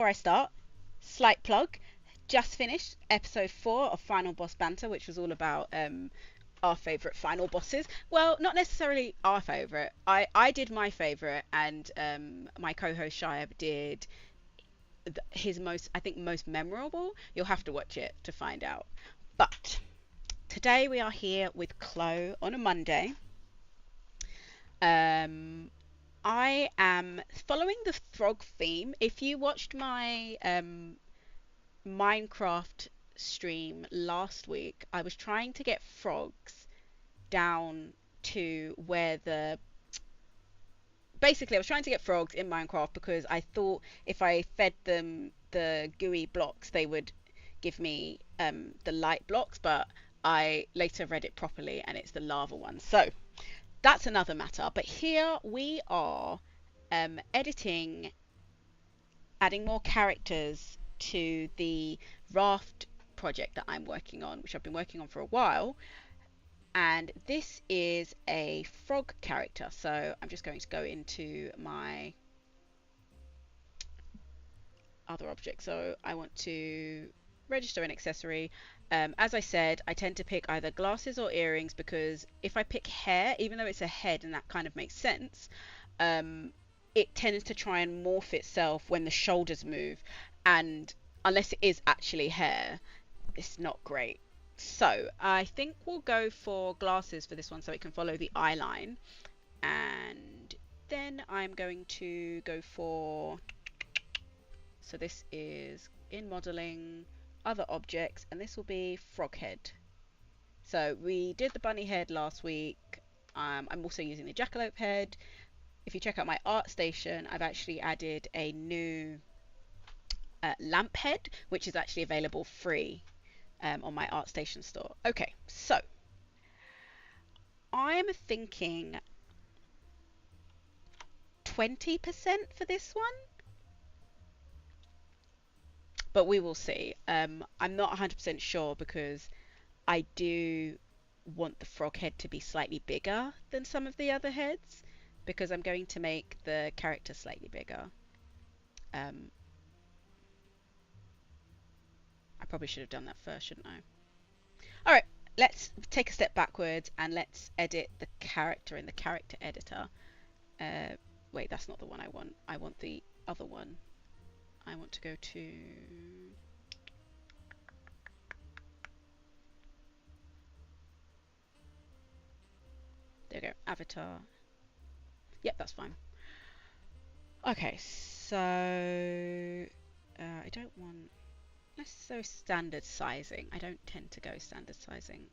Before I start, slight plug. Just finished episode 4 of Final Boss Banter, which was all about our favourite final bosses. Well, not necessarily our favourite. I did my favourite, and my co-host Shia did his most, I think, most memorable. You'll have to watch it to find out. But today we are here with Chloe on a Monday. Um, I am following the frog theme. If you watched my Minecraft stream last week, I was trying to get frogs down to where the basically I was trying to get frogs in Minecraft because I thought if I fed them the gooey blocks they would give me the light blocks, but I later read it properly and it's the lava one. So that's another matter. But here we are editing, adding more characters to the raft project that I'm working on, which I've been working on for a while. And this is a frog character. So I'm just going to go into my other object. So I want to register an accessory. As I said, I tend to pick either glasses or earrings because if I pick hair, even though it's a head and that kind of makes sense, um, it tends to try and morph itself when the shoulders move, and unless it is actually hair, it's not great. So I think we'll go for glasses for this one so it can follow the eye line, and then I'm going to go for, so this is in modeling, other objects, and this will be frog head. So we did the bunny head last week. I'm also using the jackalope head. If you check out my art station, I've actually added a new lamp head, which is actually available free on my art station store. Okay, so I'm thinking 20% for this one, but we will see. I'm not 100% sure because I do want the frog head to be slightly bigger than some of the other heads because I'm going to make the character slightly bigger. Um, I probably should have done that first, shouldn't I? All right, let's take a step backwards and let's edit the character in the character editor. Uh, Wait, that's not the one I want. I want the other one. I want to go to... There we go, avatar. Yep, that's fine. Okay, so I don't want necessarily standard sizing. I don't tend to go standard sizing.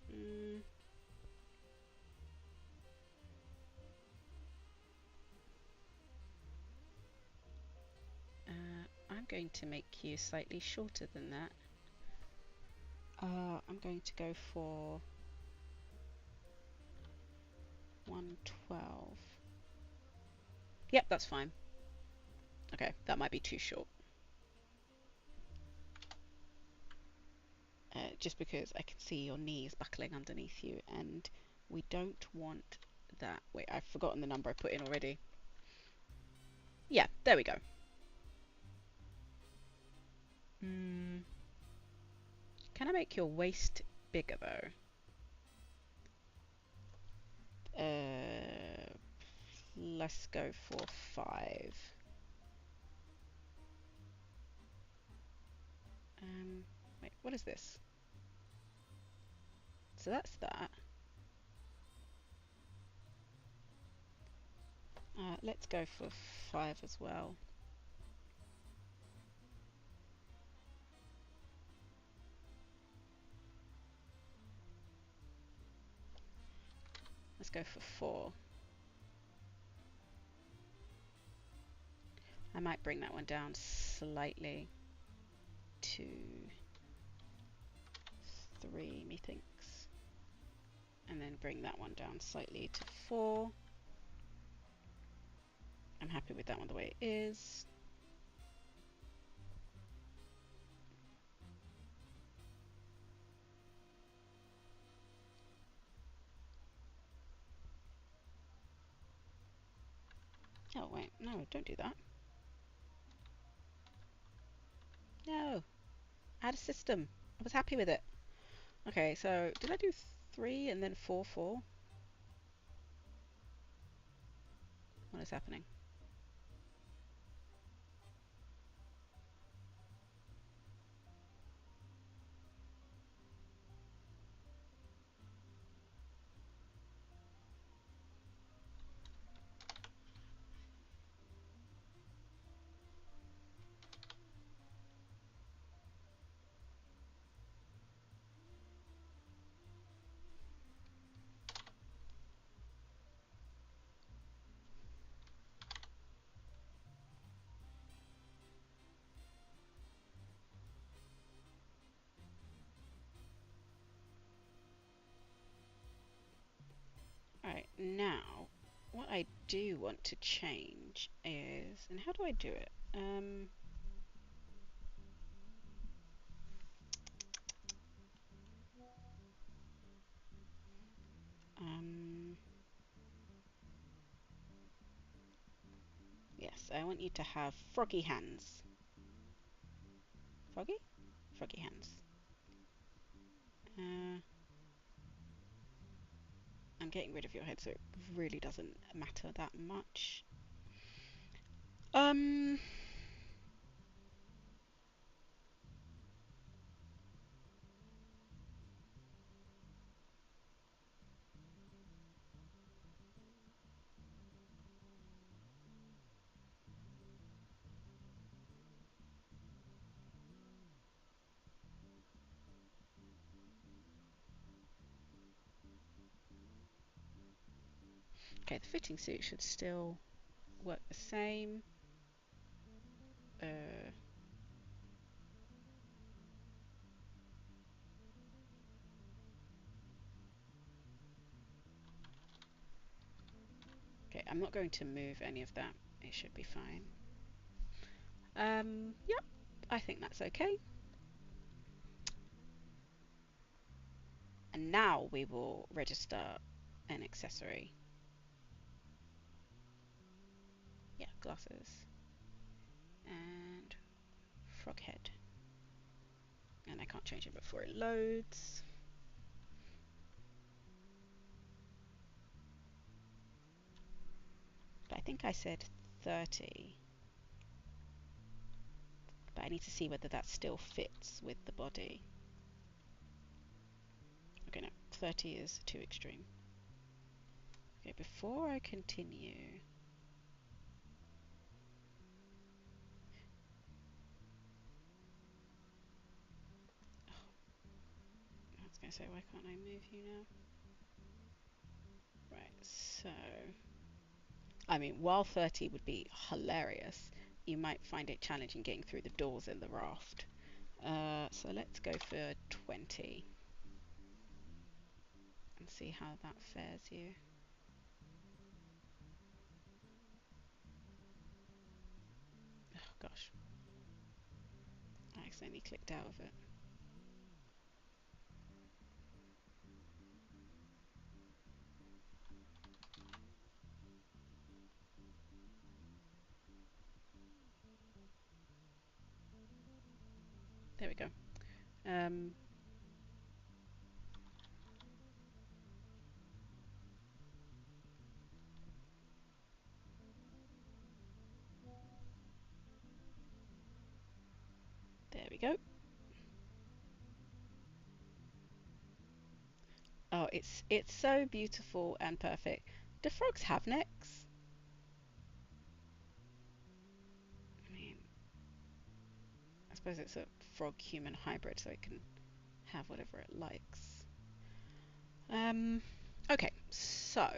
I'm going to make you slightly shorter than that. I'm going to go for 112. Yep, that's fine. Okay, that might be too short. Just because I can see your knees buckling underneath you, and we don't want that. Wait, I've forgotten the number I put in already. Yeah, there we go. Can I make your waist bigger though? Let's go for 5. Wait, what is this? So that's that. Let's go for 5 as well. Let's go for 4. I might bring that one down slightly to 3, methinks. And then bring that one down slightly to 4. I'm happy with that one the way it is. Oh wait, no, don't do that. No, add a system. I was happy with it. Okay, so did I do 3 and then 4, 4? What is happening? Alright, now what I do want to change is, and how do I do it? Um, yes, I want you to have froggy hands. Froggy? Froggy hands. I'm getting rid of your head so it really doesn't matter that much. Um, okay, the fitting suit should still work the same. Okay, I'm not going to move any of that. It should be fine. Yep, I think that's okay. And now we will register an accessory. Yeah, glasses. And frog head. And I can't change it before it loads. But I think I said 30. But I need to see whether that still fits with the body. Okay, no, 30 is too extreme. Okay, before I continue, I was going to say, why can't I move you now? Right, so, I mean, while 30 would be hilarious, you might find it challenging getting through the doors in the raft. So let's go for 20 and see how that fares you. Oh gosh, I accidentally clicked out of it. There we go. There we go. Oh, it's so beautiful and perfect. Do frogs have necks? I mean, I suppose it's a frog-human hybrid, so it can have whatever it likes. Okay, so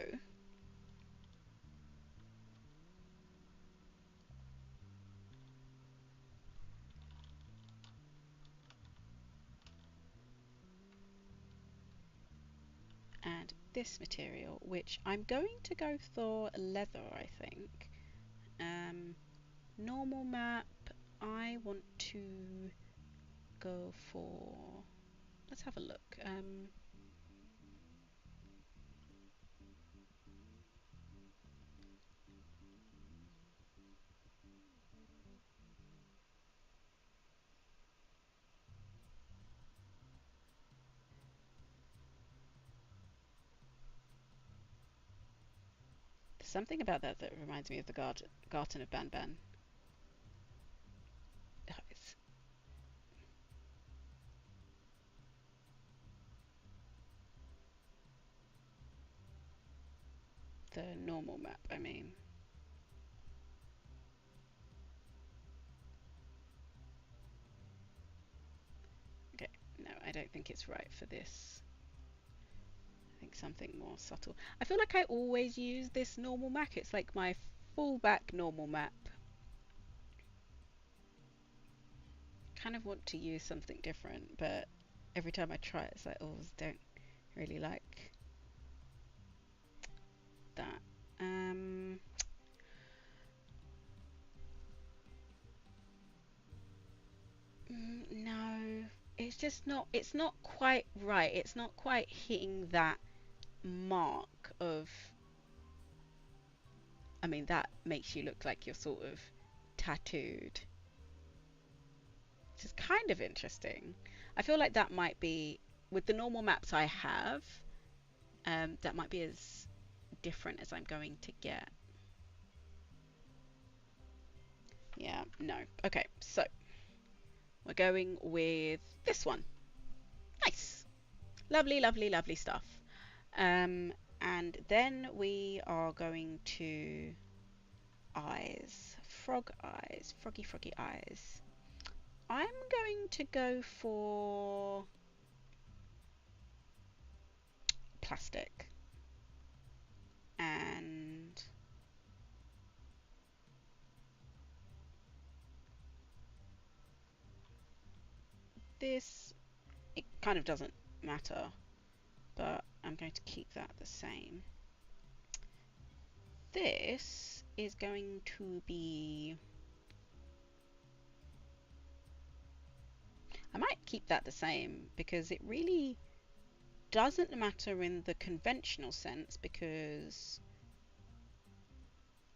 and this material, which I'm going to go for leather, I think. Normal map, I want to go for. Let's have a look. something about that that reminds me of the Garden of Banban. It's the normal map, I mean. Okay, no, I don't think it's right for this. I think something more subtle. I feel like I always use this normal map. It's like my fallback normal map. Kind of want to use something different, but every time I try it, it's like, oh, don't really like that. No, it's just not. It's not quite right. It's not quite hitting that mark of. I mean, that makes you look like you're sort of tattooed, which is kind of interesting. I feel like that might be with the normal maps I have. That might be as different as I'm going to get. Yeah, no. Okay, so we're going with this one. Nice. Lovely, lovely, lovely stuff. And then we are going to eyes. Frog eyes. Froggy, froggy eyes. I'm going to go for plastic. And this, it kind of doesn't matter, but I'm going to keep that the same. This is going to be, I might keep that the same because it really doesn't matter in the conventional sense because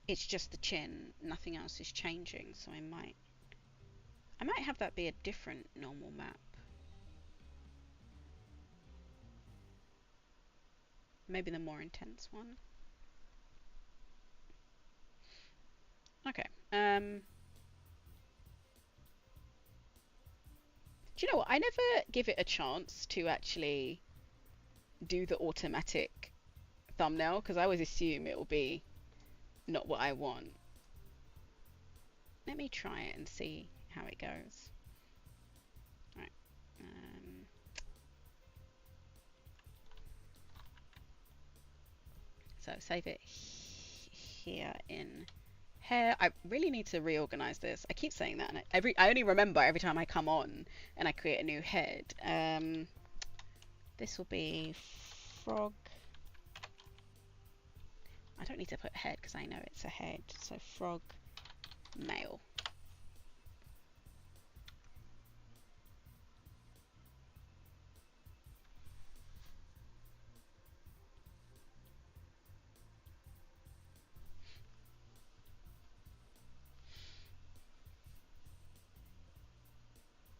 it's just the chin, nothing else is changing. So I might have that be a different normal map. Maybe the more intense one. Okay. Do you know what? I never give it a chance to actually do the automatic thumbnail because I always assume it will be not what I want. Let me try it and see how it goes. Right. So save it here in hair. I really need to reorganize this. I keep saying that, and I only remember every time I come on and I create a new head. This will be frog. I don't need to put head because I know it's a head. So frog male.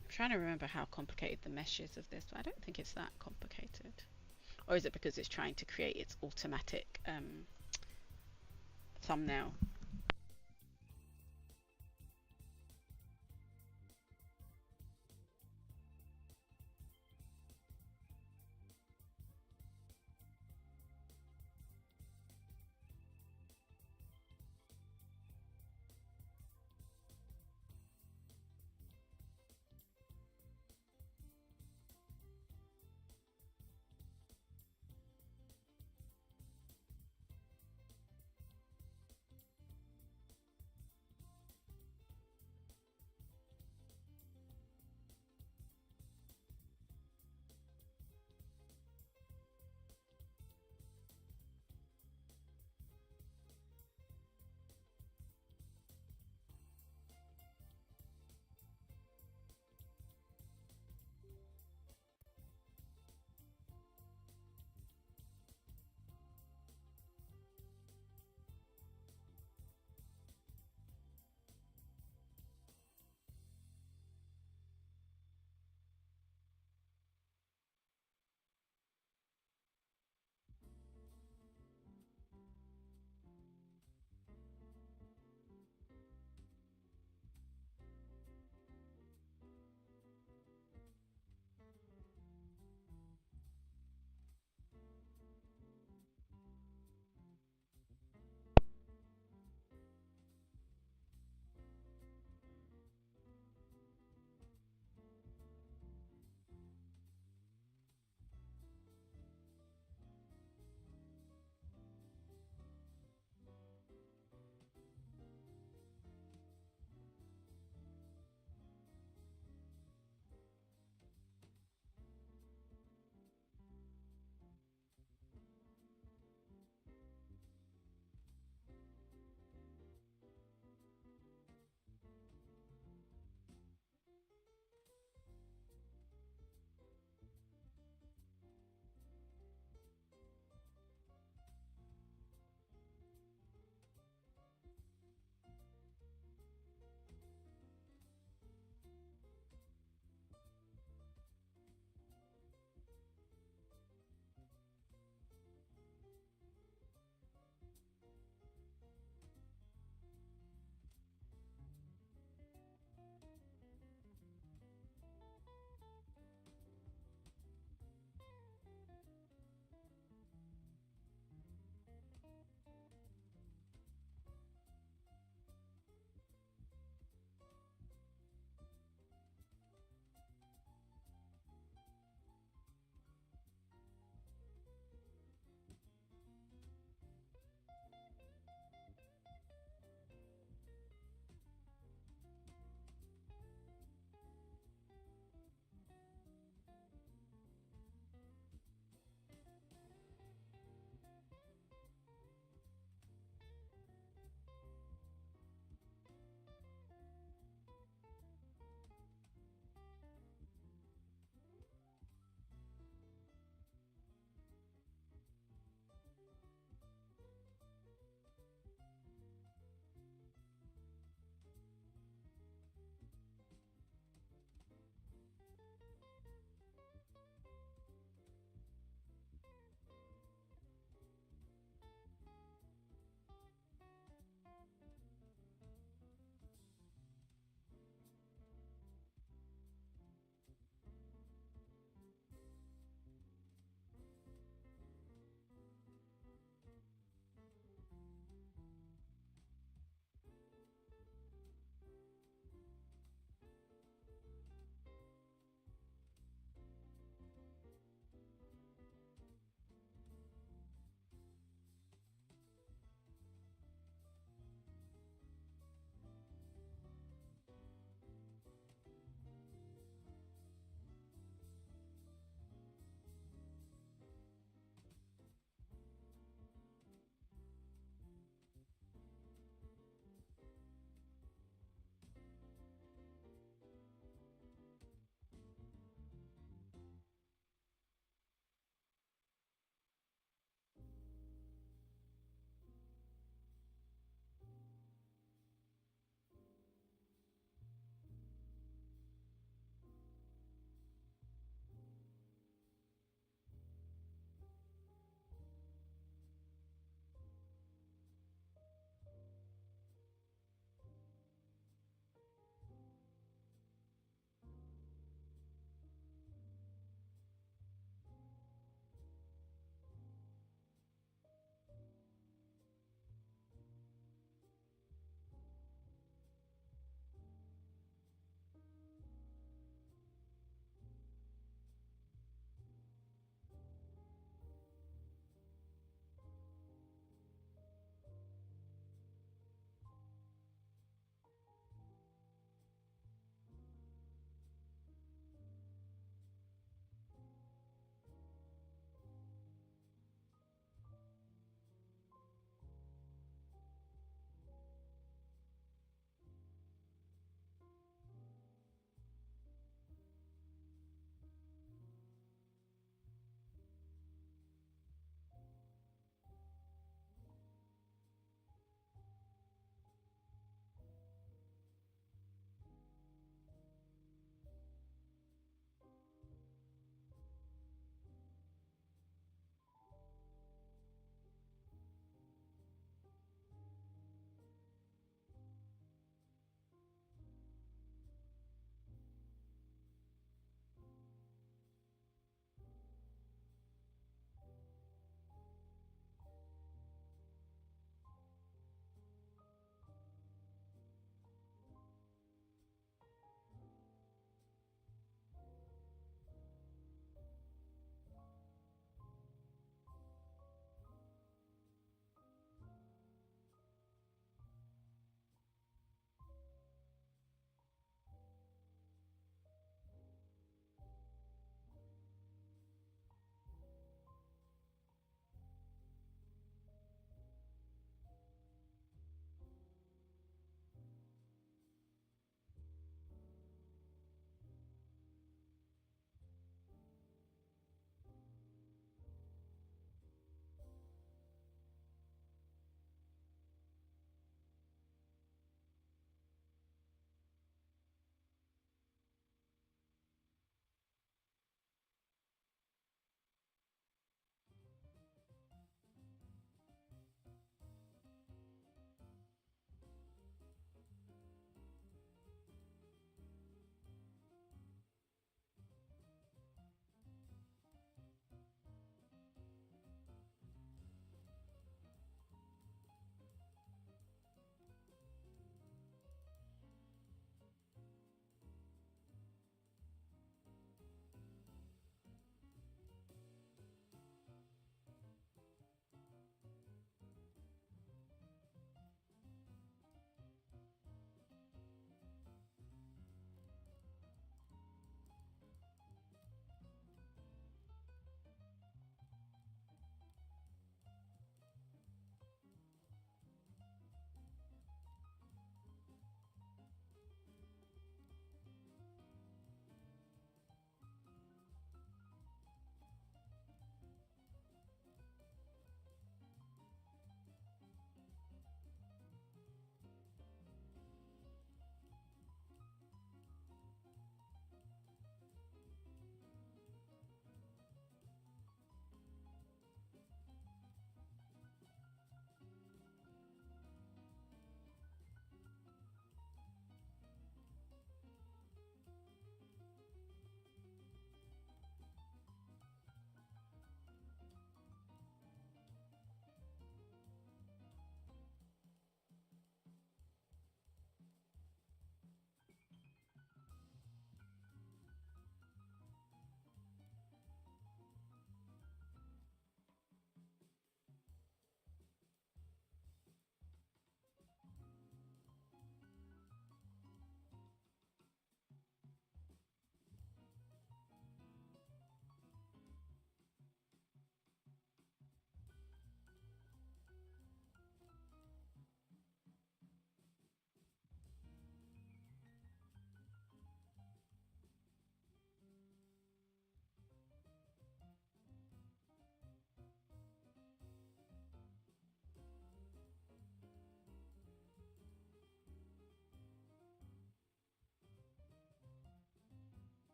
I'm trying to remember how complicated the mesh is of this, but I don't think it's that complicated. Or is it because it's trying to create its automatic thumbnail?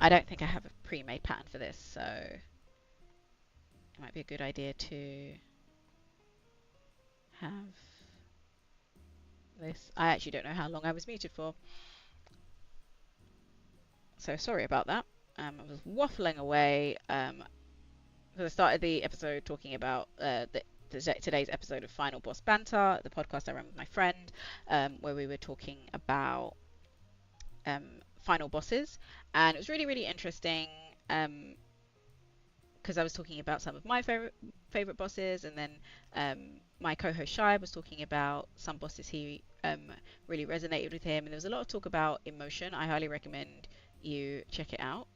I don't think I have a pre-made pattern for this, so it might be a good idea to have this. I actually don't know how long I was muted for, so sorry about that. I was waffling away because I started the episode talking about today's episode of Final Boss Banter, the podcast I run with my friend, where we were talking about final bosses, and it was really, really interesting because I was talking about some of my favorite bosses, and then my co-host Shai was talking about some bosses he really resonated with him, and there was a lot of talk about emotion. I highly recommend you check it out.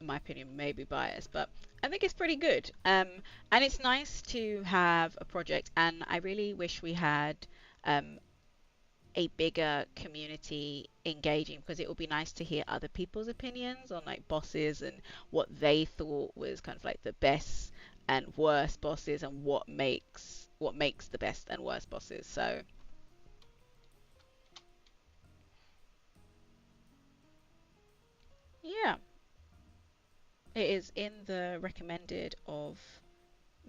In my opinion, may be biased, but I think it's pretty good. And it's nice to have a project, and I really wish we had a bigger community engaging, because it would be nice to hear other people's opinions on like bosses and what they thought was kind of like the best and worst bosses, and what makes the best and worst bosses. So yeah, it is in the recommended of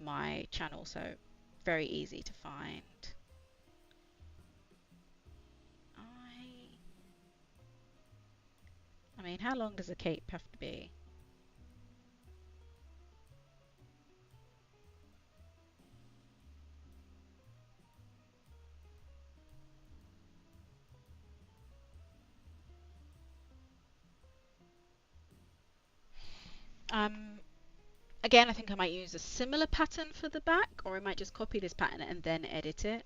my channel, so very easy to find. I mean, how long does a cape have to be? Um, Again, I think I might use a similar pattern for the back, or I might just copy this pattern and then edit it.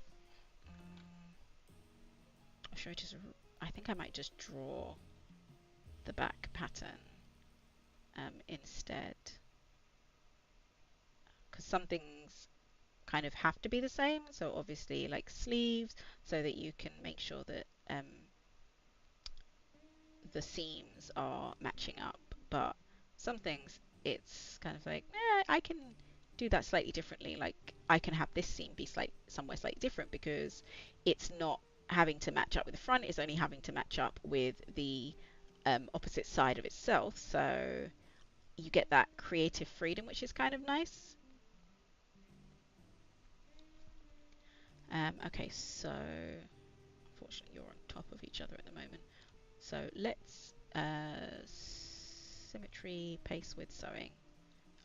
Or should I just, I think I might just draw the back pattern instead. Because some things kind of have to be the same. So obviously like sleeves, so that you can make sure that the seams are matching up. But some things, it's kind of like, I can do that slightly differently. Like I can have this seam be somewhere slightly different, because it's not having to match up with the front, it's only having to match up with the opposite side of itself. So you get that creative freedom, which is kind of nice. Okay, so unfortunately you're on top of each other at the moment. So let's symmetry paste with sewing.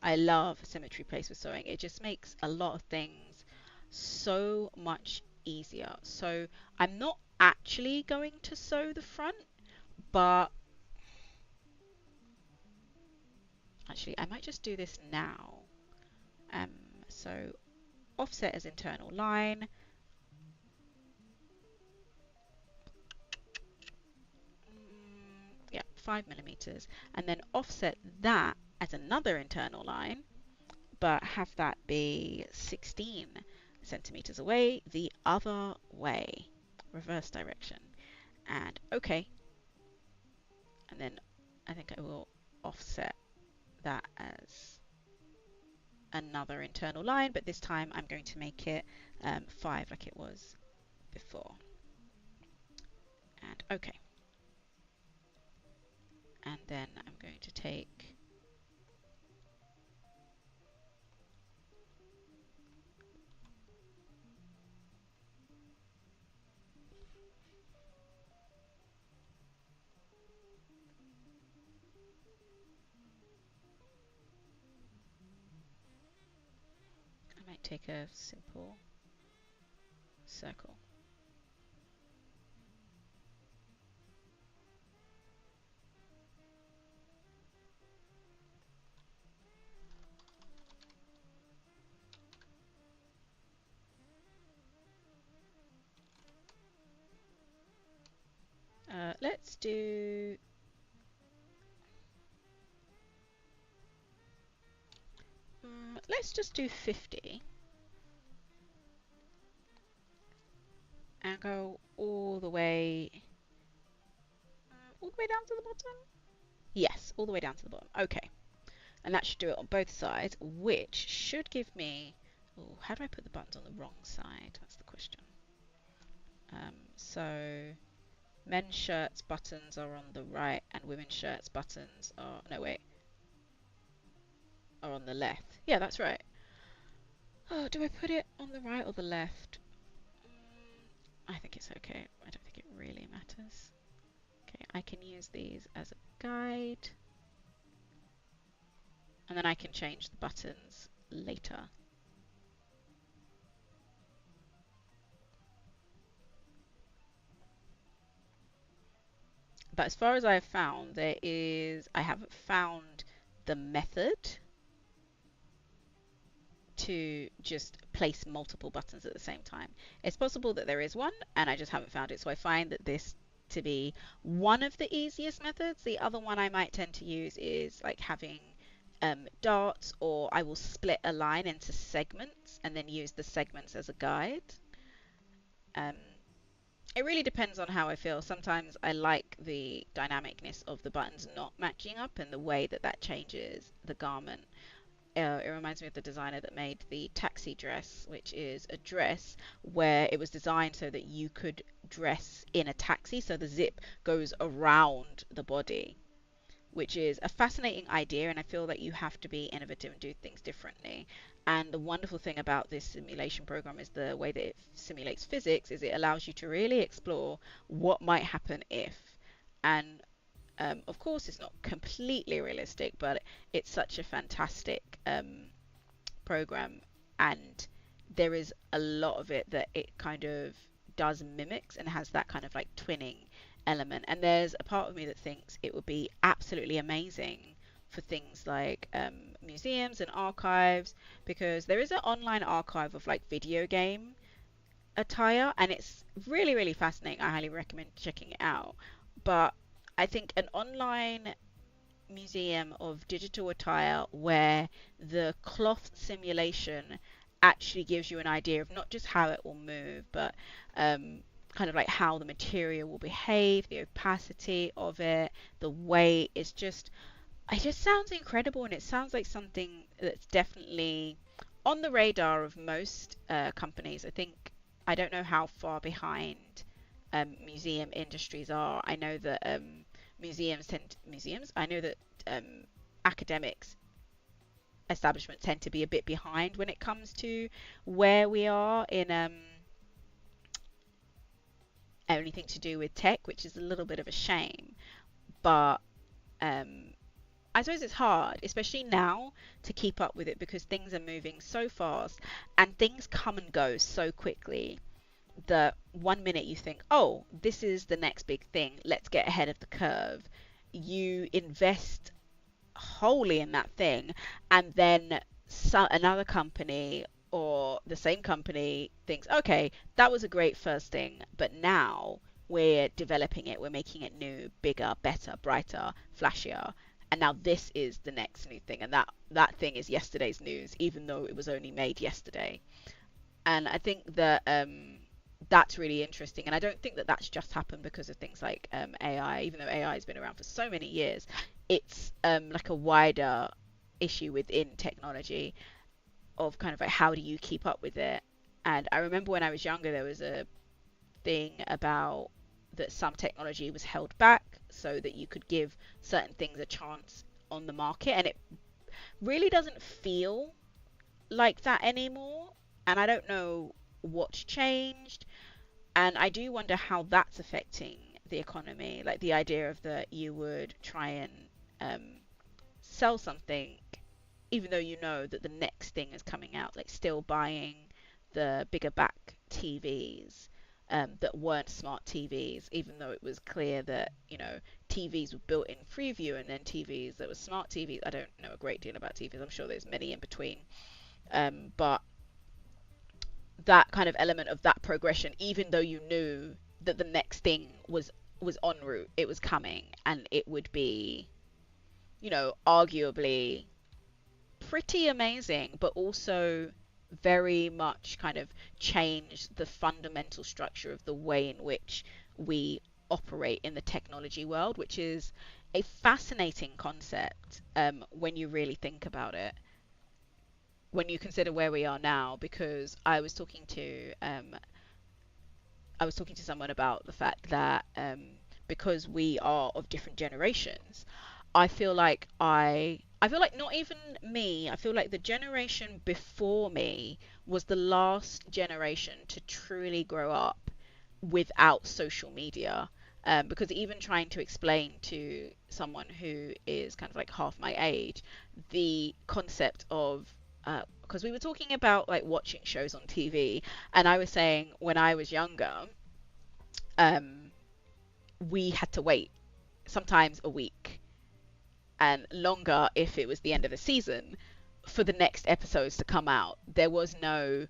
I love symmetry paste with sewing. It just makes a lot of things so much easier. So I'm not actually going to sew the front, but actually I might just do this now. Um, so offset as internal line. Yeah, 5 millimeters, and then offset that as another internal line, but have that be 16 centimeters away the other way, reverse direction, and okay. And then I think I will offset that as another internal line, but this time I'm going to make it 5 like it was before, and okay. And then I'm going to take I might take a simple circle. Let's do let's just do 50 and go all the way down to the bottom. Yes, all the way down to the bottom. Okay, and that should do it on both sides, which should give me. Oh, how do I put the buttons on the wrong side? That's the question. So Men's shirts buttons are on the right and women's shirts buttons are, no wait, are on the left. Yeah, that's right. Oh, do I put it on the right or the left? I think it's okay. I don't think it really matters. Okay, I can use these as a guide. And then I can change the buttons later. But as far as I've found, I haven't found the method to just place multiple buttons at the same time. It's possible that there is one and I just haven't found it. So I find that this to be one of the easiest methods. The other one I might tend to use is like having darts, or I will split a line into segments and then use the segments as a guide. Um, it really depends on how I feel. Sometimes I like the dynamicness of the buttons not matching up and the way that that changes the garment. It reminds me of the designer that made the taxi dress, which is a dress where it was designed so that you could dress in a taxi, so the zip goes around the body, which is a fascinating idea, and I feel that you have to be innovative and do things differently. And the wonderful thing about this simulation program is the way that it simulates physics is it allows you to really explore what might happen if. And of course, it's not completely realistic, but it's such a fantastic program, and there is a lot of it that it kind of does mimics and has that kind of like twinning element. And there's a part of me that thinks it would be absolutely amazing for things like museums and archives, because there is an online archive of like video game attire, and it's really, really fascinating. I highly recommend checking it out. But I think an online museum of digital attire where the cloth simulation actually gives you an idea of not just how it will move, but kind of like how the material will behave, the opacity of it, the weight. It just sounds incredible, and it sounds like something that's definitely on the radar of most companies. I don't know how far behind museum industries are. I know that museums. I know that academics establishments tend to be a bit behind when it comes to where we are in anything to do with tech, which is a little bit of a shame. But I suppose it's hard, especially now, to keep up with it because things are moving so fast and things come and go so quickly that one minute you think, oh, this is the next big thing, let's get ahead of the curve. You invest wholly in that thing, and then another company or the same company thinks, okay, that was a great first thing, but now we're developing it, we're making it new, bigger, better, brighter, flashier, and now this is the next new thing, and that thing is yesterday's news, even though it was only made yesterday. And I think that that's really interesting, and I don't think that that's just happened because of things like AI. Even though AI has been around for so many years, it's like a wider issue within technology of kind of like how do you keep up with it. And I remember when I was younger, there was a thing about that some technology was held back so that you could give certain things a chance on the market, and it really doesn't feel like that anymore. And I don't know what's changed, and I do wonder how that's affecting the economy, like the idea of that you would try and um, sell something even though you know that the next thing is coming out, like still buying the bigger back TVs that weren't smart TVs, even though it was clear that, you know, TVs were built in Freeview and then TVs that were smart TVs. I don't know a great deal about TVs. I'm sure there's many in between. But that kind of element of that progression, even though you knew that the next thing was en route, it was coming, and it would be, you know, arguably pretty amazing, but also very much kind of change the fundamental structure of the way in which we operate in the technology world, which is a fascinating concept when you really think about it, when you consider where we are now. Because I was talking to I was talking to someone about the fact that because we are of different generations, I feel like I feel like not even me, I feel like the generation before me was the last generation to truly grow up without social media. Because even trying to explain to someone who is kind of like half my age the concept of because we were talking about like watching shows on TV, and I was saying when I was younger, um, we had to wait sometimes a week and longer if it was the end of the season for the next episodes to come out. There was no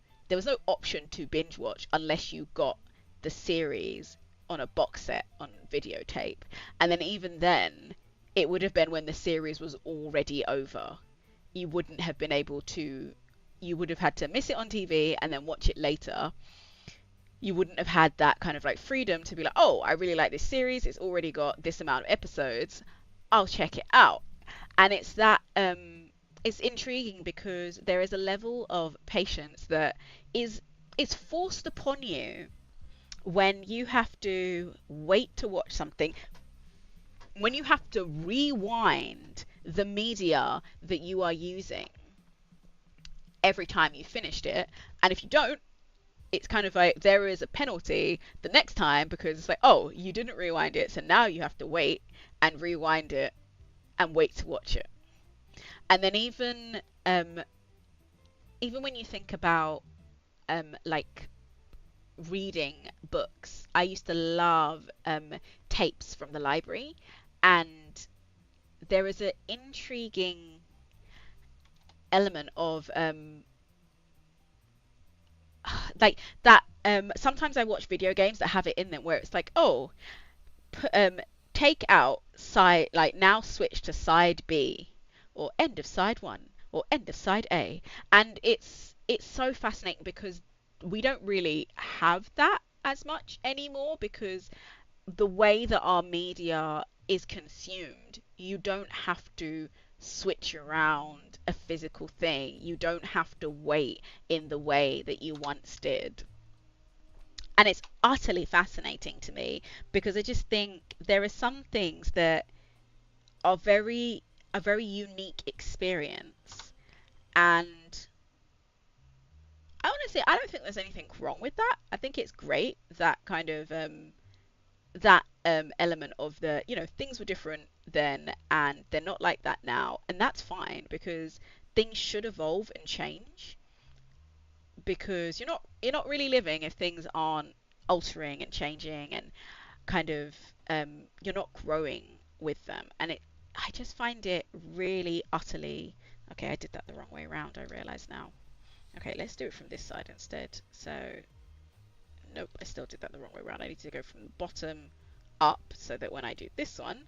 option to binge watch unless you got the series on a box set on videotape. And then even then, it would have been when the series was already over. You wouldn't have been able to you would have had to miss it on TV and then watch it later. You wouldn't have had that kind of like freedom to be like, oh, I really like this series, it's already got this amount of episodes, I'll check it out. And it's intriguing because there is a level of patience that is forced upon you when you have to wait to watch something, when you have to rewind the media that you are using every time you finished it. And if you don't, it's kind of like there is a penalty the next time because it's like, oh, you didn't rewind it, so now you have to wait and rewind it and wait to watch it. And then even when you think about like reading books, I used to love tapes from the library, and there is an intriguing element of like that. Sometimes I watch video games that have it in them where it's like, oh, take out side, like now switch to side B, or end of side one, or end of side A, and it's so fascinating because we don't really have that as much anymore because the way that our media is consumed, you don't have to switch around a physical thing. You don't have to wait in the way that you once did. And it's utterly fascinating to me because I just think there are some things that are very a very unique experience. And I honestly, I don't think there's anything wrong with that. I think it's great that kind of that element of the, things were different then and they're not like that now, and that's fine because things should evolve and change because you're not really living if things aren't altering and changing and kind of you're not growing with them. And I just find it really utterly okay. I did that the wrong way around, I realize now. Okay, let's do it from this side instead. So nope, I still did that the wrong way around. I need to go from the bottom up so that when I do this one,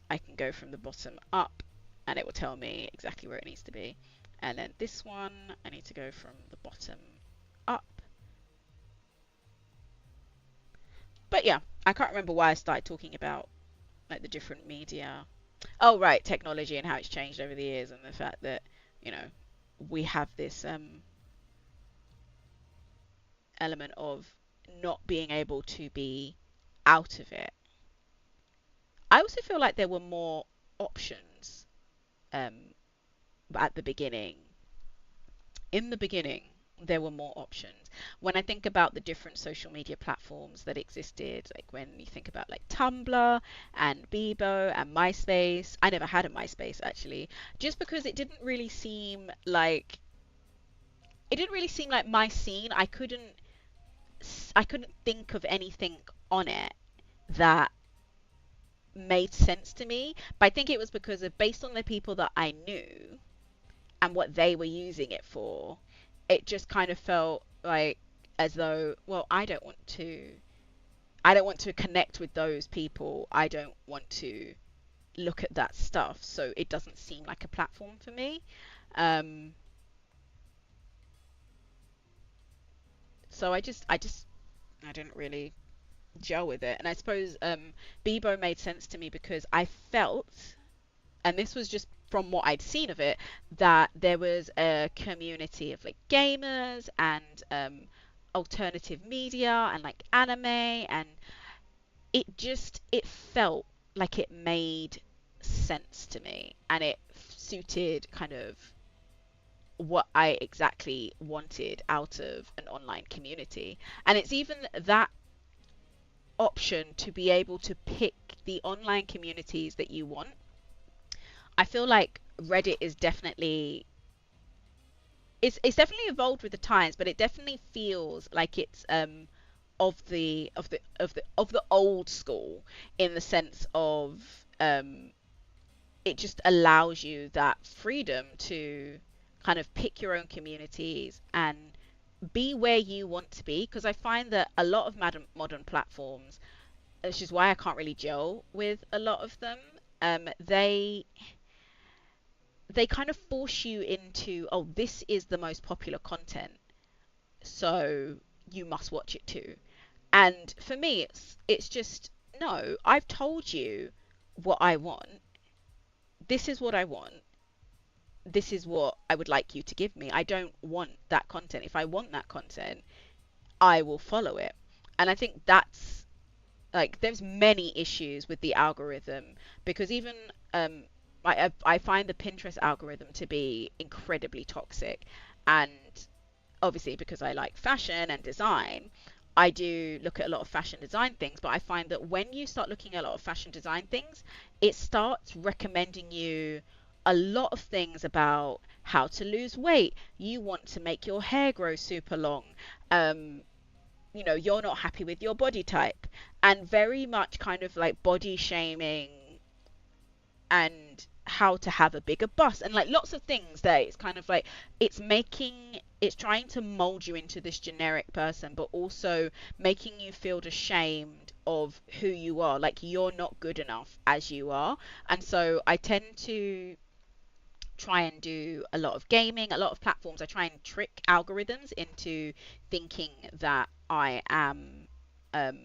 I can go from the bottom up and it will tell me exactly where it needs to be. And then this one, I need to go from the bottom up. But yeah, I can't remember why I started talking about like the different media. Oh, right, technology and how it's changed over the years and the fact that, you know, we have this element of not being able to be out of it. I also feel like there were more options um, at the beginning. In the beginning, there were more options. When I think about the different social media platforms that existed, like when you think about like Tumblr and Bebo and MySpace, I never had a MySpace actually, just because it didn't really seem like my scene. I couldn't think of anything on it that made sense to me. But I think it was because of based on the people that I knew and what they were using it for, it just kind of felt like as though, well, I don't want to connect with those people. I don't want to look at that stuff. So it doesn't seem like a platform for me. Um, so I didn't really gel with it. And I suppose Bebo made sense to me because I felt, and this was just from what I'd seen of it, that there was a community of like gamers and alternative media and like anime, and it felt like it made sense to me, and it suited kind of what I exactly wanted out of an online community. And it's even that option to be able to pick the online communities that you want. I feel like Reddit is definitely, it's definitely evolved with the times, but it definitely feels like it's of the old school, in the sense of it just allows you that freedom to kind of pick your own communities and be where you want to be. Because I find that a lot of modern platforms, which is why I can't really gel with a lot of them, they kind of force you into, oh, this is the most popular content, so you must watch it too. And for me, it's just, no, I've told you what I want. This is what I want. This is what I would like you to give me. I don't want that content. If I want that content, I will follow it. And I think that's, like, there's many issues with the algorithm, because even I find the Pinterest algorithm to be incredibly toxic. And obviously, because I like fashion and design, I do look at a lot of fashion design things, but I find that when you start looking at a lot of fashion design things, it starts recommending you a lot of things about how to lose weight. You want to make your hair grow super long. Um, you're not happy with your body type, and very much kind of like body shaming, and how to have a bigger bust, and like lots of things that it's kind of like it's trying to mold you into this generic person, but also making you feel ashamed of who you are, like you're not good enough as you are. And so I tend to try and do a lot of gaming, a lot of platforms. I try and trick algorithms into thinking that I am um,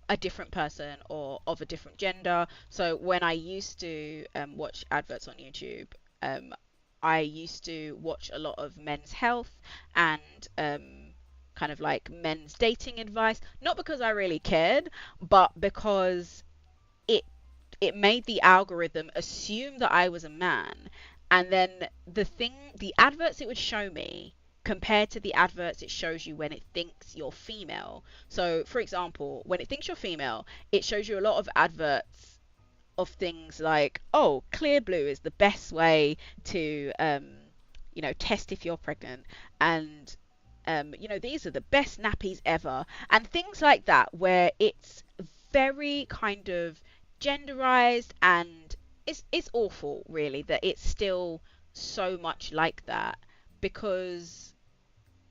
a different person or of a different gender. So when I used to watch adverts on YouTube, I used to watch a lot of men's health and kind of like men's dating advice, not because I really cared, but because it it made the algorithm assume that I was a man. And then the adverts it would show me, compared to the adverts it shows you when it thinks you're female. So, for example, when it thinks you're female, it shows you a lot of adverts of things like, oh, clear blue is the best way to, test if you're pregnant. And, these are the best nappies ever. And things like that, where it's very kind of genderized, and it's awful, really, that it's still so much like that, because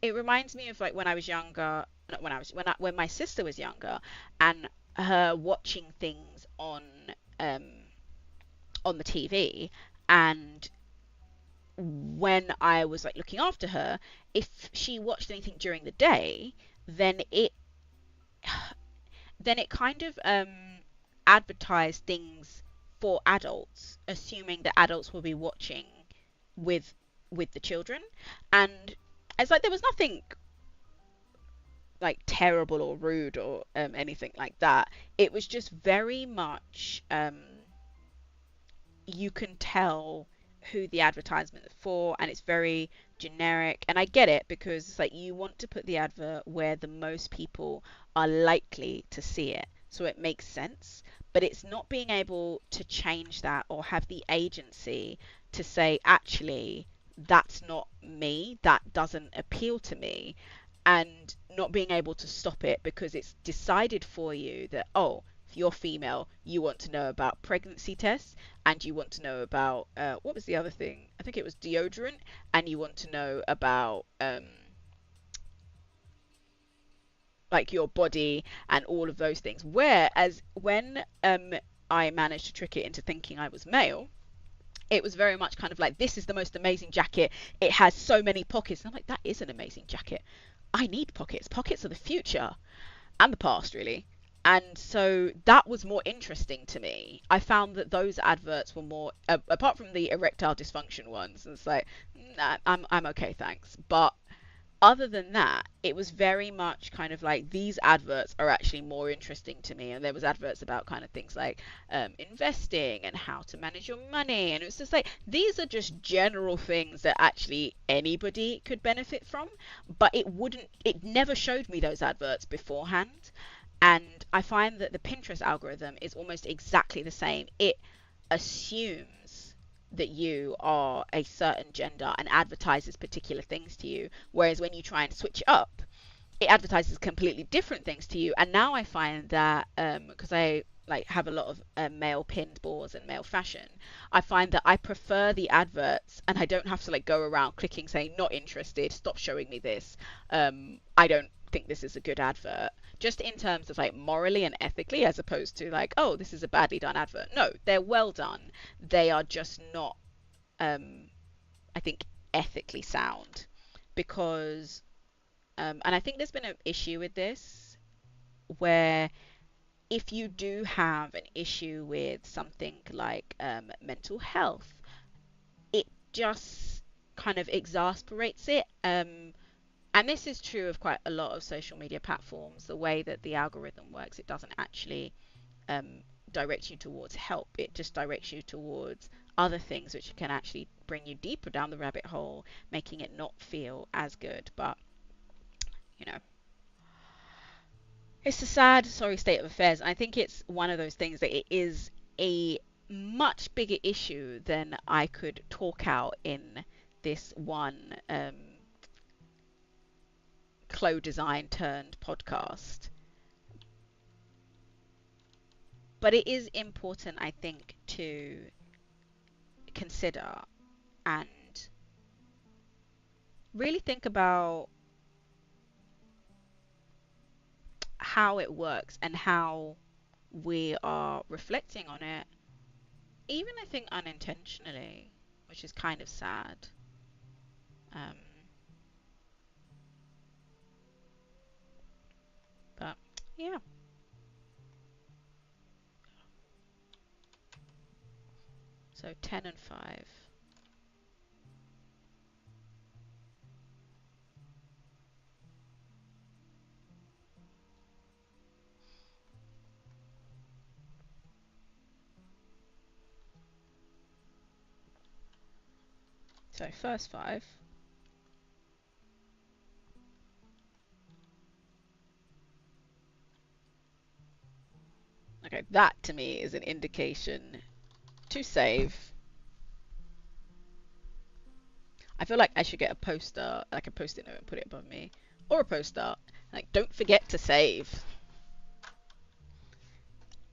it reminds me of like when I was younger, not when I was when my sister was younger, and her watching things um on the TV. And when I was like looking after her, if she watched anything during the day, then it kind of advertised things for adults, assuming that adults will be watching with the children. And it's like there was nothing like terrible or rude or anything like that. It was just very much you can tell who the advertisement is for, and it's very generic. And I get it, because it's like you want to put the advert where the most people are likely to see it, so it makes sense. But it's not being able to change that, or have the agency to say, actually, that's not me, that doesn't appeal to me. And not being able to stop it, because it's decided for you that, oh, if you're female, you want to know about pregnancy tests, and you want to know about what was the other thing? I think it was deodorant, and you want to know about like your body and all of those things. Whereas when I managed to trick it into thinking I was male, it was very much kind of like, this is the most amazing jacket. It has so many pockets. And I'm like, that is an amazing jacket. I need pockets. Pockets are the future and the past, really. And so that was more interesting to me. I found that those adverts were more, apart from the erectile dysfunction ones, and it's like, nah, I'm okay, thanks. But other than that, it was very much kind of like these adverts are actually more interesting to me. And there was adverts about kind of things like investing and how to manage your money. And it was just like, these are just general things that actually anybody could benefit from. But it never showed me those adverts beforehand. And I find that the Pinterest algorithm is almost exactly the same. It assumes that you are a certain gender and advertises particular things to you, whereas when you try and switch it up, it advertises completely different things to you. And now I find that because I like have a lot of male pinned boards and male fashion, I find that I prefer the adverts, and I don't have to like go around clicking saying not interested, stop showing me this, I don't think this is a good advert, just in terms of like morally and ethically, as opposed to like, oh, this is a badly done advert. No, they're well done, they are just not I think ethically sound, because and I think there's been an issue with this, where if you do have an issue with something like mental health, it just kind of exasperates it. And this is true of quite a lot of social media platforms. The way that the algorithm works, it doesn't actually um, direct you towards help. It just directs you towards other things which can actually bring you deeper down the rabbit hole, making it not feel as good. But, you know, it's a sad, sorry state of affairs. I think it's one of those things that it is a much bigger issue than I could talk out in this one Clo design turned podcast. But it is important, I think, to consider and really think about how it works and how we are reflecting on it, even I think unintentionally, which is kind of sad. Um, but yeah, so 10 and 5. So first 5. Okay, that to me is an indication to save. I feel like I should get a poster, like a post-it note and put it above me. Or a poster, like, don't forget to save.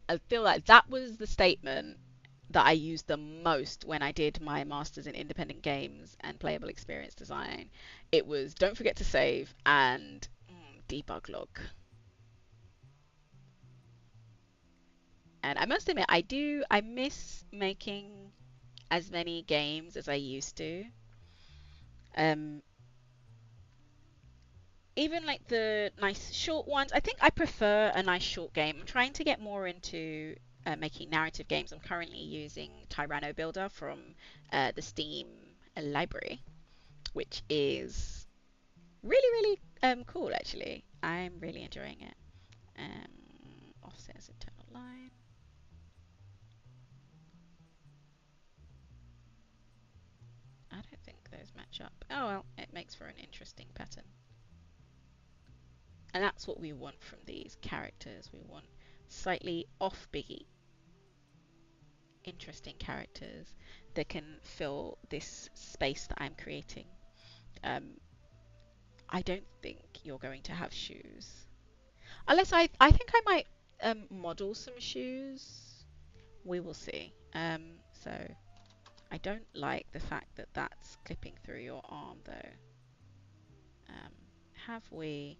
I feel like that was the statement that I used the most when I did my Masters in Independent Games and Playable Experience Design. It was don't forget to save and debug log. And I must admit, I miss making as many games as I used to. Um, Even like the nice short ones. I think I prefer a nice short game. I'm trying to get more into making narrative games. I'm currently using Tyranno Builder from the Steam library, which is really cool actually. I'm really enjoying it. Offset as internal line. I don't think those match up. Oh well, it makes for an interesting pattern. And that's what we want from these characters. We want slightly offbeat, interesting characters that can fill this space that I'm creating. Um, I don't think you're going to have shoes. Unless I think I might model some shoes. We will see. So I don't like the fact that that's clipping through your arm though. Um, have we...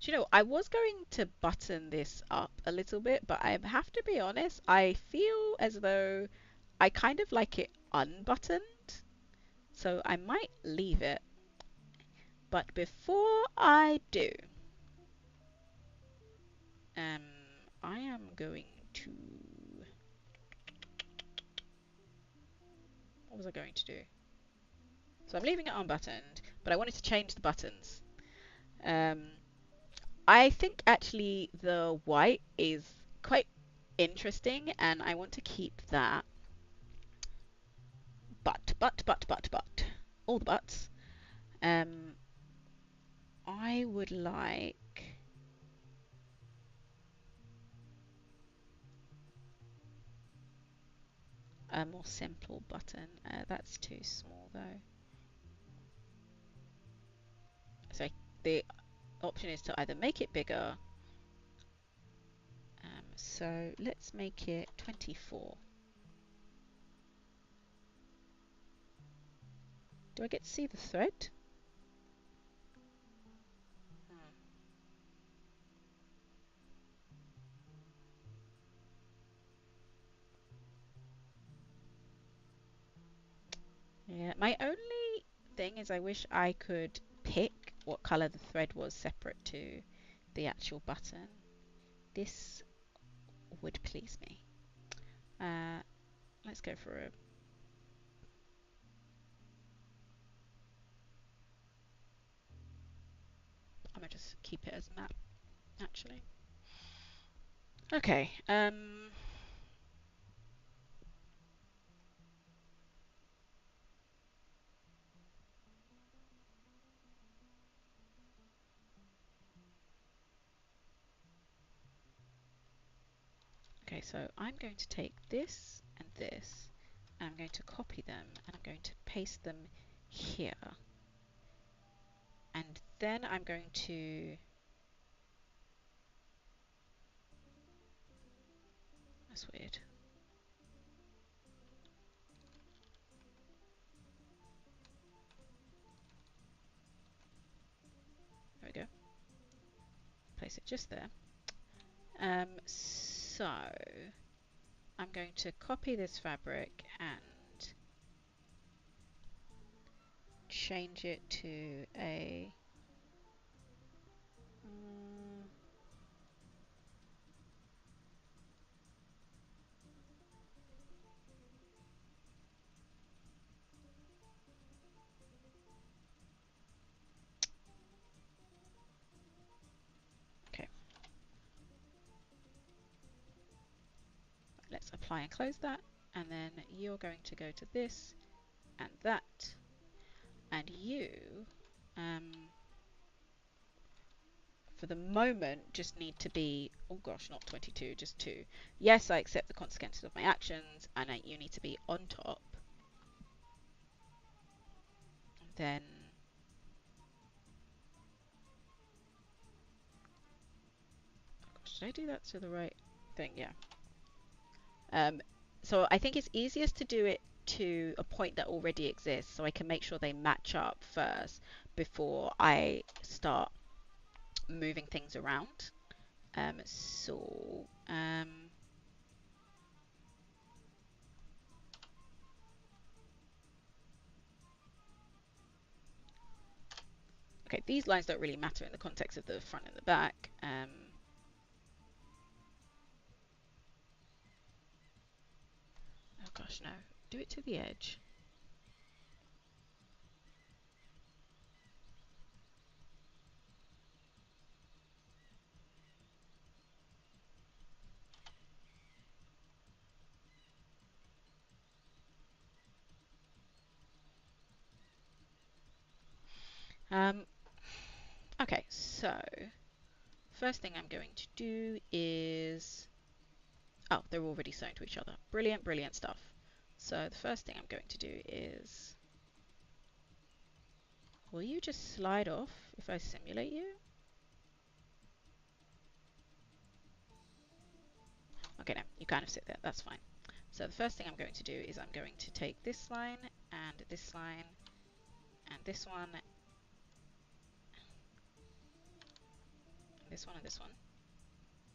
Do you know, I was going to button this up a little bit, but I have to be honest, I feel as though I kind of like it unbuttoned, so I might leave it. But before I do, um, I am going to What was I going to do? So I'm leaving it unbuttoned, but I wanted to change the buttons. I think actually the white is quite interesting, and I want to keep that. But, all the buts. I would like a more simple button. That's too small though. So the option is to either make it bigger. So let's make it 24. Do I get to see the thread? Yeah, my only thing is I wish I could pick what color the thread was separate to the actual button. This would please me. Let's go for a... I'm gonna just keep it as matte, actually. Okay. Okay, so I'm going to take this and this, and I'm going to copy them, and I'm going to paste them here. And then I'm going to... That's weird. There we go. Place it just there. So I'm going to copy this fabric and change it to a... Okay. Let's apply and close that, and then you're going to go to this and that, and you for the moment just need to be, oh gosh, not 22, just 2. Yes, I accept the consequences of my actions, and you need to be on top. Then oh gosh, did I do that to the right thing? Yeah. So I think it's easiest to do it to a point that already exists, so I can make sure they match up first before I start moving things around. Okay, these lines don't really matter in the context of the front and the back. Oh gosh, no. Do it to the edge. Okay, so first thing I'm going to do is... Oh, they're already sewn to each other. Brilliant, brilliant stuff. So the first thing I'm going to do is... Will you just slide off if I simulate you? Okay, no, you kind of sit there. That's fine. So the first thing I'm going to do is I'm going to take this line and this line and this one, this one and this one.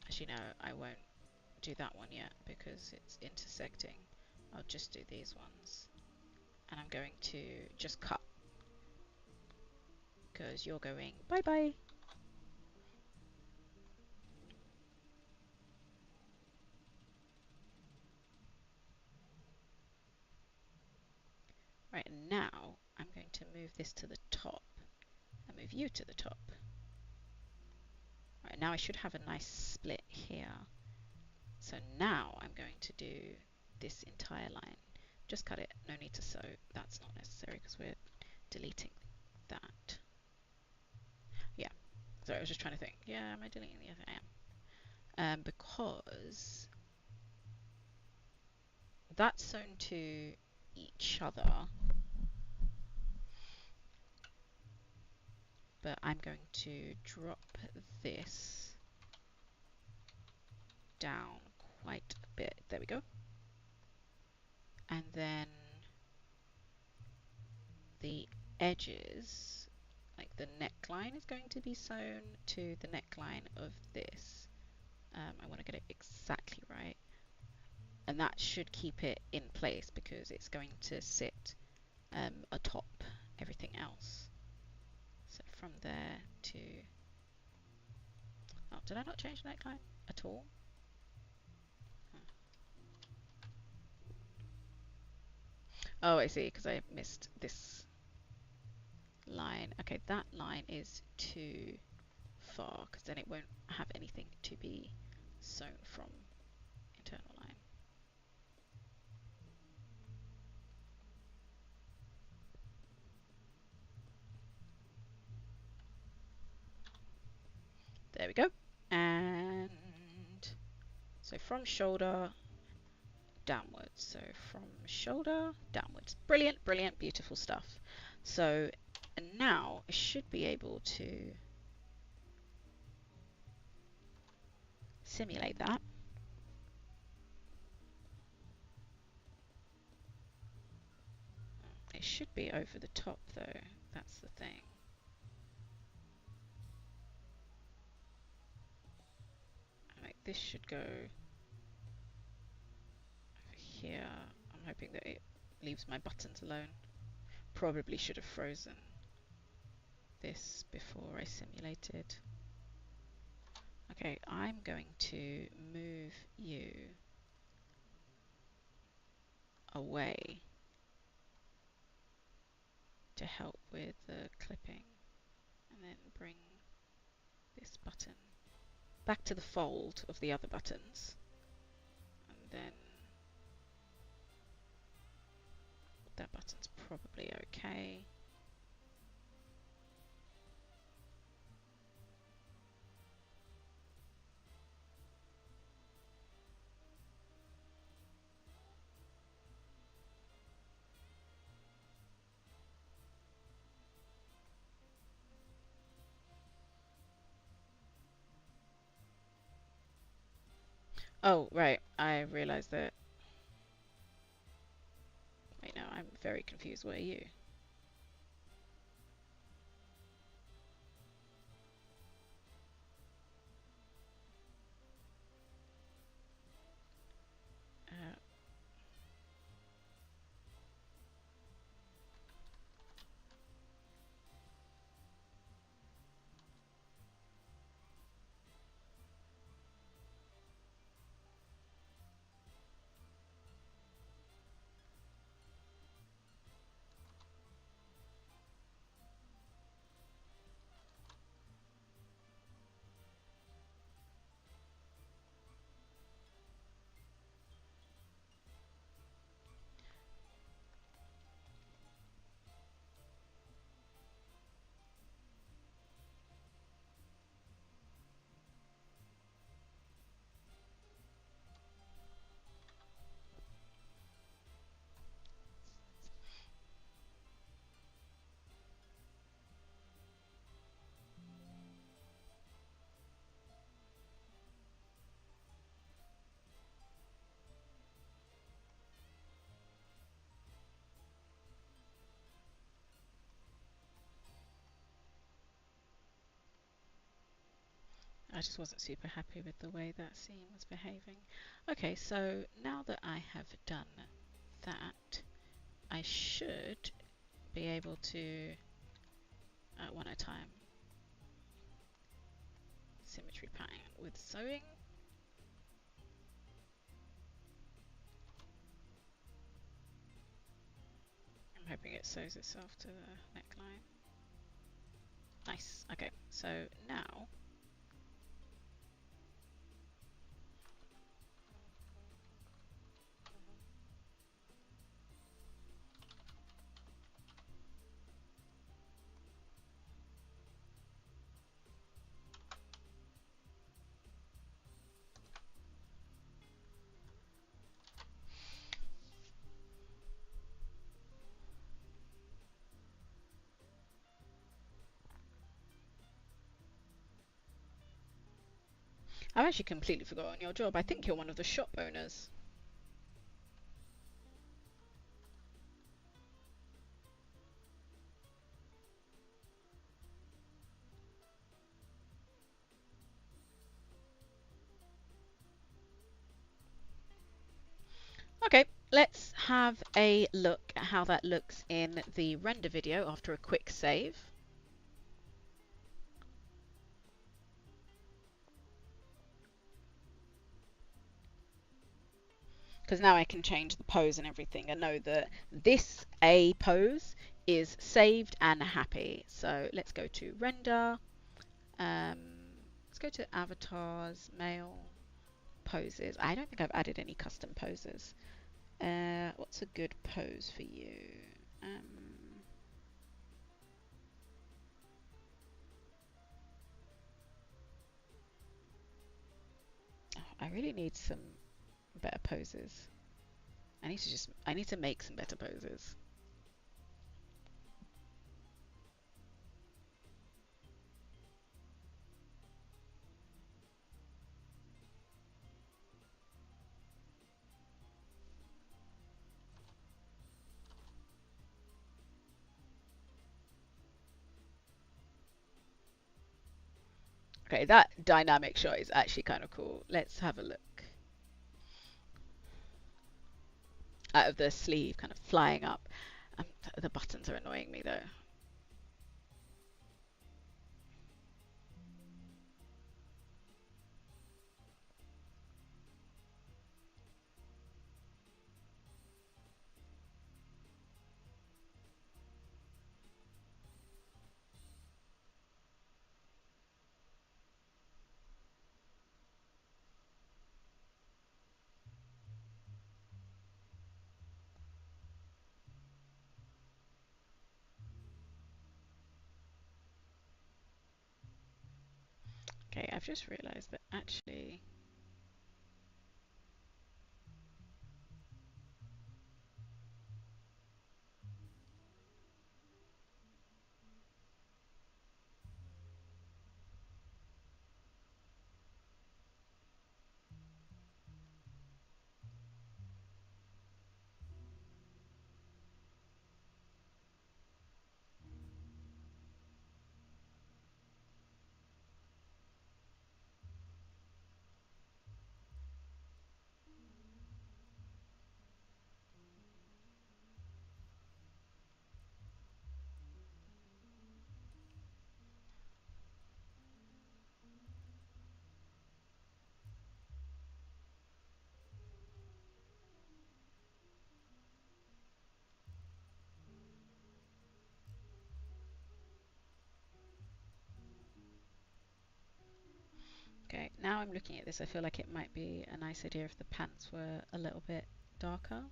Actually, no, I won't do that one yet because it's intersecting. I'll just do these ones. And I'm going to just cut because you're going bye-bye. Right, and now I'm going to move this to the top and move you to the top. Right, now I should have a nice split here. So now I'm going to do this entire line. Just cut it, no need to sew. That's not necessary because we're deleting that. Yeah, so I was just trying to think. Yeah, am I deleting the other? I am. Because that's sewn to each other. But I'm going to drop this down quite a bit. There we go. And then the edges, like the neckline, is going to be sewn to the neckline of this. I want to get it exactly right. And that should keep it in place because it's going to sit atop everything else. So from there to... Oh, did I not change the neckline at all? Oh, I see, because I missed this line. Okay, that line is too far because then it won't have anything to be sewn from internal line. There we go. And so from shoulder downwards. So from shoulder downwards. Brilliant, brilliant, beautiful stuff. So and now I should be able to simulate that. It should be over the top though, that's the thing. Like this should go over here. I'm hoping that it leaves my buttons alone. Probably should have frozen this before I simulated. Okay, I'm going to move you away to help with the clipping and then bring this button back to the fold of the other buttons and then that button's probably okay. Oh, right, I realised that. Wait, no, I'm very confused. What are you? Uh, I just wasn't super happy with the way that scene was behaving. Okay, so now that I have done that, I should be able to, one at a time, symmetry pattern with sewing. I'm hoping it sews itself to the neckline. Nice. Okay, so now I've actually completely forgotten your job. I think you're one of the shop owners. Okay, let's have a look at how that looks in the render video after a quick save. Because now I can change the pose and everything and know that this A pose is saved and happy. So let's go to render. Let's go to avatars, male, poses. I don't think I've added any custom poses. What's a good pose for you? Oh, I really need some better poses. I need to make some better poses. Okay, that dynamic shot is actually kind of cool. Let's have a look. Out of the sleeve, kind of flying up. The buttons are annoying me though. Okay, I've just realised that actually okay, now I'm looking at this, I feel like it might be a nice idea if the pants were a little bit darker.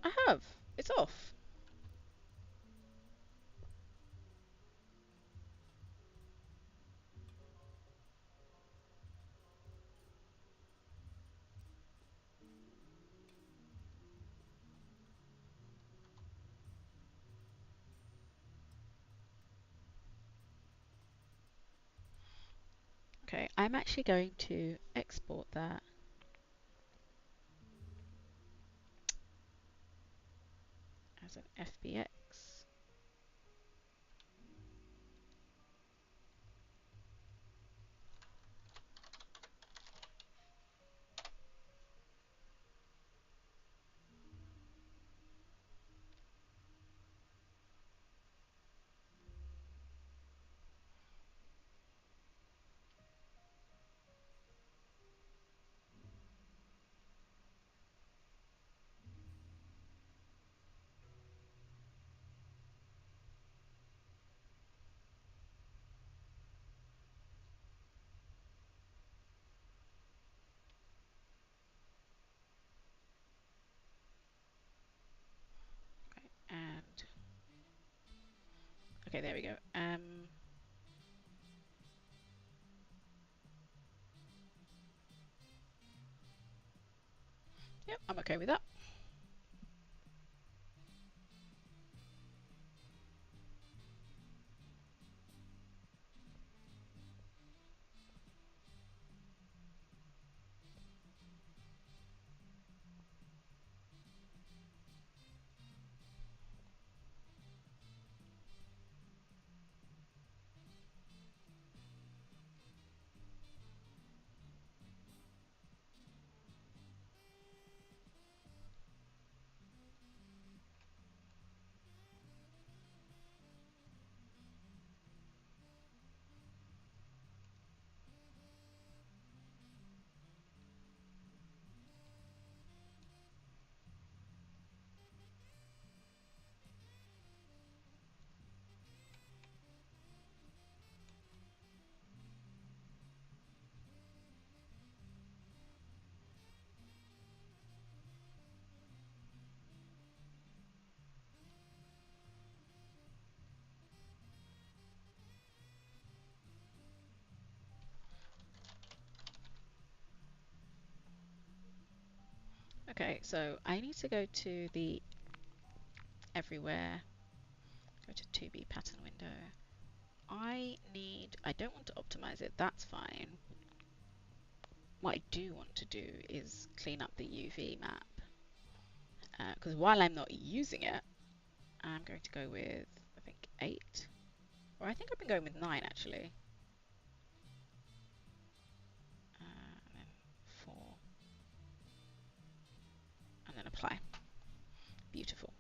I have. It's off. I'm actually going to export that as an FBX. And okay, there we go. Yep, I'm okay with that. Okay, so I need to go to the everywhere, go to 2B pattern window. I don't want to optimize it, that's fine. What I do want to do is clean up the UV map. Because while I'm not using it, I'm going to go with, I think, 8. Or I think I've been going with 9 actually. And then 4. And then apply. Beautiful.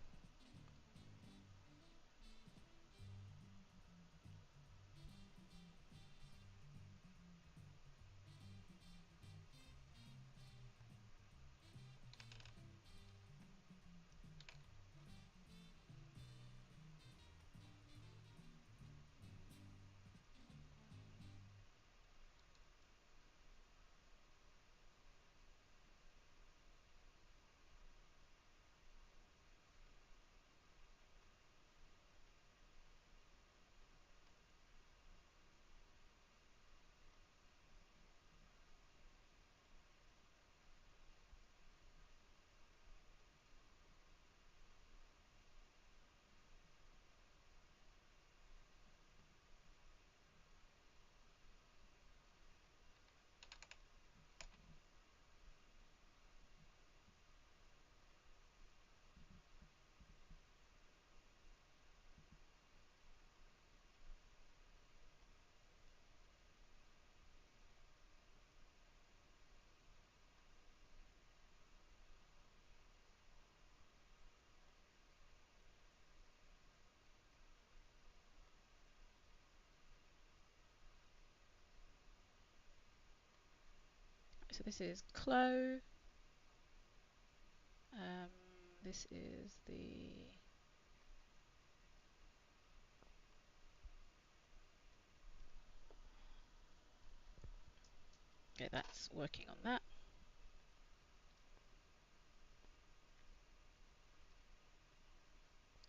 So this is Clo. This is the... Okay, that's working on that.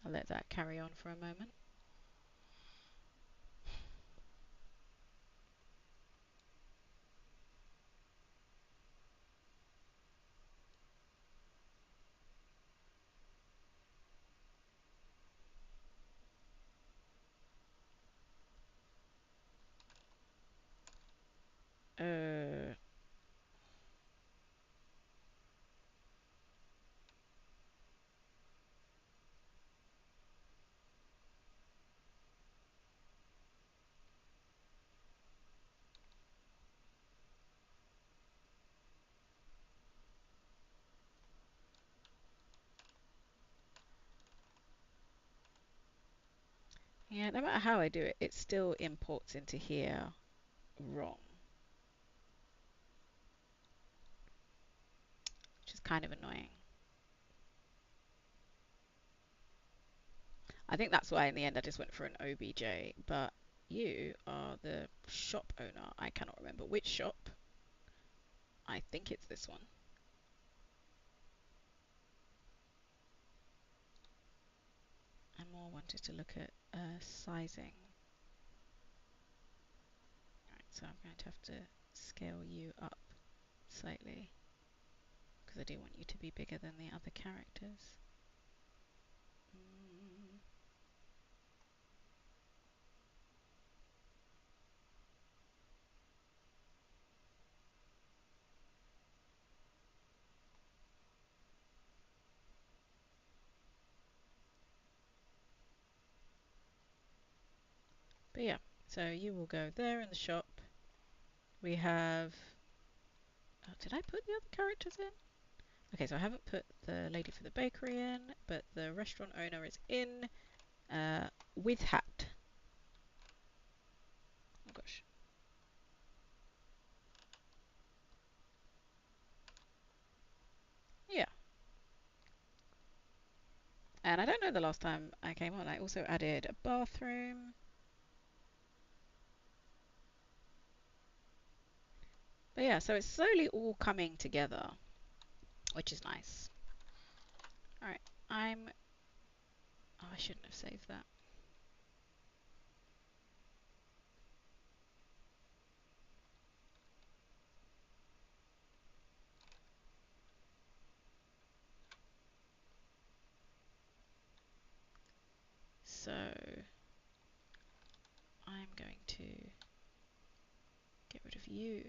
I'll let that carry on for a moment. Uh, yeah, no matter how I do it, it still imports into here wrong, which is kind of annoying. I think that's why in the end I just went for an OBJ, but you are the shop owner. I cannot remember which shop. I think it's this one. I more wanted to look at sizing. Right, so I'm going to have to scale you up slightly because I do want you to be bigger than the other characters. Mm. But yeah, so you will go there in the shop. We have... Oh, did I put the other characters in? Okay, so I haven't put the lady for the bakery in, but the restaurant owner is in with hat. Oh gosh. Yeah. And I don't know the last time I came on, I also added a bathroom. But yeah, so it's slowly all coming together, which is nice. Alright, Oh, I shouldn't have saved that. So I'm going to get rid of you.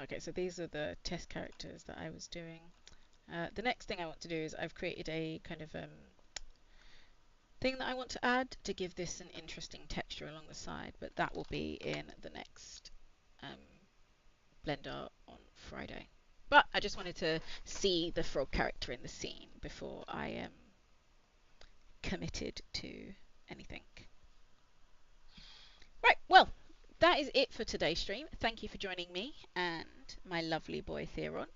Okay, so these are the test characters that I was doing. The next thing I want to do is I've created a kind of thing that I want to add to give this an interesting texture along the side, but that will be in the next um, Blender on Friday. But I just wanted to see the frog character in the scene before I committed to anything. Right, well, that is it for today's stream. Thank you for joining me and my lovely boy Theron.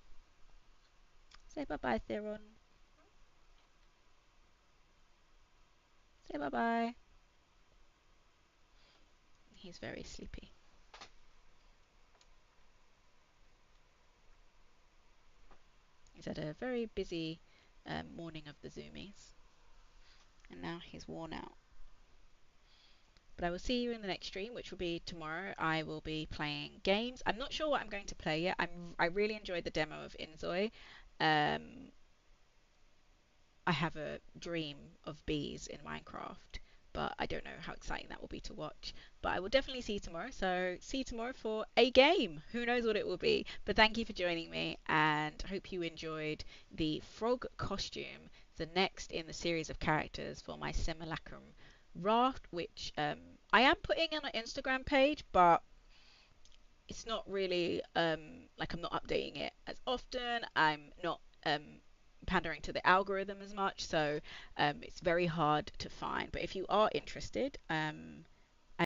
Say bye-bye, Theron. Say bye-bye. He's very sleepy. He's had a very busy morning of the Zoomies, and now he's worn out. But I will see you in the next stream, which will be tomorrow. I will be playing games. I'm not sure what I'm going to play yet. I really enjoyed the demo of Inzoi. Um, I have a dream of bees in Minecraft, but I don't know how exciting that will be to watch. But I will definitely see you tomorrow. So see you tomorrow for a game. Who knows what it will be? But thank you for joining me, and hope you enjoyed the frog costume, the next in the series of characters for my simulacrum raft, which I am putting on an Instagram page, but it's not really like I'm not updating it as often. I'm not pandering to the algorithm as much, so it's very hard to find. But if you are interested,